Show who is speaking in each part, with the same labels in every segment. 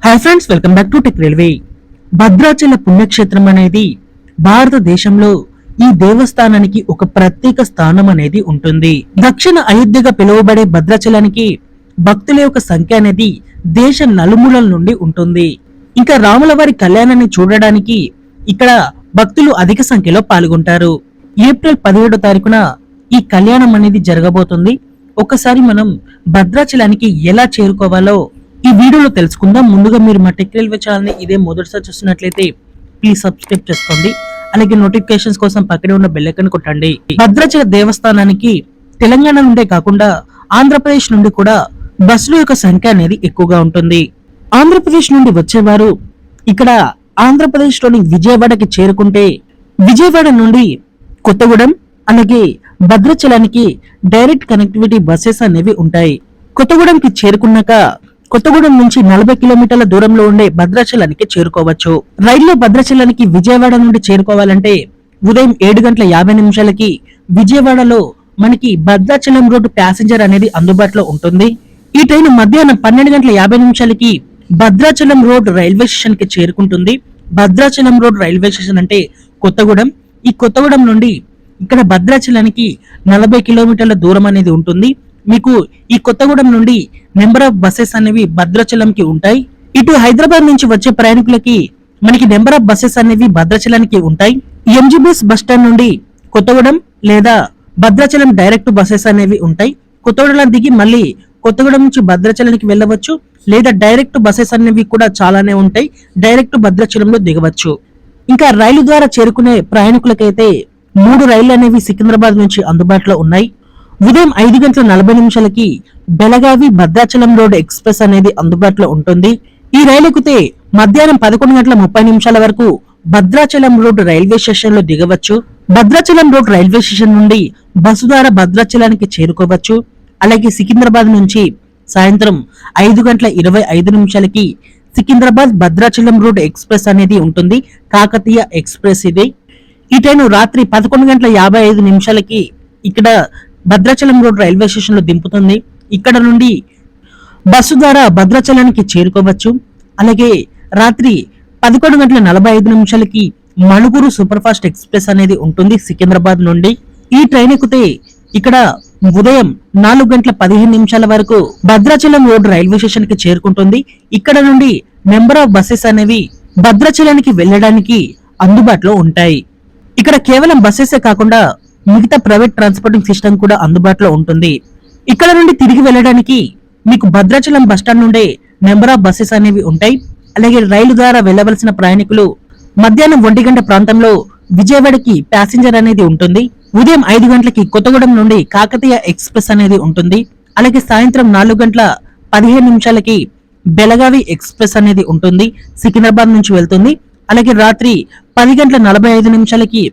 Speaker 1: Hi friends, welcome back to tech railway. Bhadrachala పుణ్యక్షేత్రం అనేది భారతదేశంలో ఈ దేవస్థానానికి ఒక ప్రత్యేక స్థానం అనేది ఉంటుంది. దక్షిణ అయోధ్యగా పిలువబడే భద్రాచలానికి భక్తుల యొక్క సంఖ్య అనేది దేశ నలుమూలల నుండి ఉంటుంది. ఇంకా రాముల వారి కళ్యాణాన్ని చూడడానికి ఇక్కడ భక్తులు అధిక సంఖ్యలో పాల్గొంటారు. ఏప్రిల్ 17వ తారీఖున ఈ కళ్యాణం అనేది జరగబోతుంది. ఒకసారి మనం భద్రాచలానికి ఎలా చేరుకోవాలో ఈ వీడియోలో తెలుసుకుందాం. ముందుగా మీరు మా టెక్ రైల్వే ఛానల్ ని ఇదే మొదటిసారి చూస్తున్నట్లయితే ప్లీజ్ సబ్స్క్రైబ్ చేసుకోండి. అలాగే నోటిఫికేషన్స్ కోసం పక్కనే ఉన్న బెల్ ఐకాన్ కొట్టండి. భద్రాచల దేవస్థానానికి తెలంగాణ నుండే కాకుండా ఆంధ్రప్రదేశ్ నుండి కూడా బస్సుల యొక్క సంఖ్య అనేది ఎక్కువగా ఉంటుంది. ఆంధ్రప్రదేశ్ నుండి వచ్చేవారు ఇక్కడ ఆంధ్రప్రదేశ్ లోని విజయవాడకి చేరుకుంటే విజయవాడ నుండి కొత్తగూడెం అలాగే భద్రాచలానికి డైరెక్ట్ కనెక్టివిటీ బస్సెస్ అనేవి ఉంటాయి. కొత్తగూడెంకి చేరుకున్నాక కొత్తగూడెం నుంచి 40 కిలోమీటర్ల దూరంలో ఉండే భద్రాచలానికి చేరుకోవచ్చు. రైల్లో భద్రాచలానికి విజయవాడ నుండి చేరుకోవాలంటే ఉదయం 7:50 విజయవాడలో మనకి భద్రాచలం రోడ్డు ప్యాసింజర్ అనేది అందుబాటులో ఉంటుంది. ఈ ట్రైన్ మధ్యాహ్నం 12:50 భద్రాచలం రోడ్ రైల్వే స్టేషన్ కి చేరుకుంటుంది. భద్రాచలం రోడ్ రైల్వే స్టేషన్ అంటే కొత్తగూడెం. ఈ కొత్తగూడెం నుండి ఇక్కడ భద్రాచలానికి 40 కిలోమీటర్ల దూరం అనేది ఉంటుంది. మీకు ఈ కొత్తగూడెం నుండి నెంబర్ ఆఫ్ బస్సెస్ అనేవి భద్రాచలంకి ఉంటాయి. ఇటు హైదరాబాద్ నుంచి వచ్చే ప్రయాణికులకి మనకి నెంబర్ ఆఫ్ బస్సెస్ అనేవి భద్రాచలానికి ఉంటాయి. ఎంజీబీఎస్ బస్ స్టాండ్ నుండి కొత్తగూడెం లేదా భద్రాచలం డైరెక్ట్ బస్సెస్ అనేవి ఉంటాయి. కొత్తగూడెం దిగి మళ్ళీ కొత్తగూడెం నుంచి భద్రాచలానికి వెళ్ళవచ్చు. లేదా డైరెక్ట్ బస్సెస్ అనేవి కూడా చాలానే ఉంటాయి. డైరెక్ట్ భద్రాచలంలో దిగవచ్చు. ఇంకా రైలు ద్వారా చేరుకునే ప్రయాణికులకైతే 3 రైళ్లు అనేవి సికింద్రాబాద్ నుంచి అందుబాటులో ఉన్నాయి. ఉదయం 5:40 బెళగావి భద్రాచలం రోడ్ ఎక్స్ప్రెస్ అనేది అందుబాటులో ఉంటుంది. ఈ రైలు ఎక్కితే మధ్యాహ్నం 11:30 వరకు భద్రాచలం రోడ్ రైల్వే స్టేషన్ లో దిగవచ్చు. భద్రాచలం రోడ్ రైల్వే స్టేషన్ నుండి బస్సు ద్వారా భద్రాచలానికి చేరుకోవచ్చు. అలాగే సికింద్రాబాద్ నుంచి సాయంత్రం 5:25 సికింద్రాబాద్ భద్రాచలం రోడ్ ఎక్స్ప్రెస్ అనేది ఉంటుంది. కాకతీయ ఎక్స్ప్రెస్ ఇది. ఈ ట్రైన్ రాత్రి 11:55 ఇక్కడ భద్రాచలం రోడ్ రైల్వే స్టేషన్ లో దింపుతుంది. ఇక్కడ నుండి బస్సు ద్వారా భద్రాచలానికి చేరుకోవచ్చు. అలాగే రాత్రి 11:45 మణుగూరు సూపర్ ఫాస్ట్ ఎక్స్ప్రెస్ అనేది ఉంటుంది సికింద్రాబాద్ నుండి. ఈ ట్రైన్ ఎక్కితే ఇక్కడ ఉదయం 4:15 వరకు భద్రాచలం రోడ్ రైల్వే స్టేషన్ కి చేరుకుంటుంది. ఇక్కడ నుండి నెంబర్ ఆఫ్ బస్సెస్ అనేవి భద్రాచలానికి వెళ్ళడానికి అందుబాటులో ఉంటాయి. ఇక్కడ కేవలం బస్సెసే కాకుండా మిగతా ప్రైవేట్ ట్రాన్స్పోర్టింగ్ సిస్టమ్ కూడా అందుబాటులో ఉంటుంది. ఇక్కడ నుండి తిరిగి వెళ్ళడానికి మీకు భద్రాచలం బస్టాండ్ నుండే నెంబర్ ఆఫ్ బస్సెస్ అనేవి ఉంటాయి. అలాగే రైలు ద్వారా వెళ్ళవలసిన ప్రయాణికులు మధ్యాహ్నం 1 గంట ప్రాంతంలో విజయవాడకి ప్యాసింజర్ అనేది ఉంటుంది. ఉదయం 5 గంటలకి కొత్తగూడెం నుండి కాకతీయ ఎక్స్ప్రెస్ అనేది ఉంటుంది. అలాగే సాయంత్రం 4:15 బెళగావి ఎక్స్ప్రెస్ అనేది ఉంటుంది. సికింద్రాబాద్ నుంచి వెళ్తుంది. అలాగే రాత్రి 10:45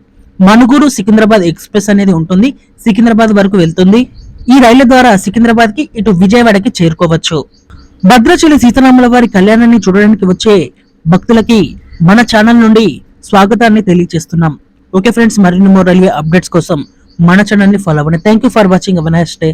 Speaker 1: మణుగూరు సికింద్రాబాద్ ఎక్స్ప్రెస్ అనేది ఉంటుంది. సికింద్రాబాద్ వరకు వెళ్తుంది. ఈ రైళ్ల ద్వారా సికింద్రాబాద్ కి ఇటు విజయవాడకి చేరుకోవచ్చు. భద్రాచల సీతారాముల వారి కళ్యాణాన్ని చూడడానికి వచ్చే భక్తులకి మన ఛానల్ నుండి స్వాగతాన్ని తెలియజేస్తున్నాం. ఓకే ఫ్రెండ్స్, మరిన్ని మోర్ రైల్వే అప్డేట్స్ కోసం మన ఛానల్ ని ఫాలో అవ్వండి. Thank you for watching. Have a nice day.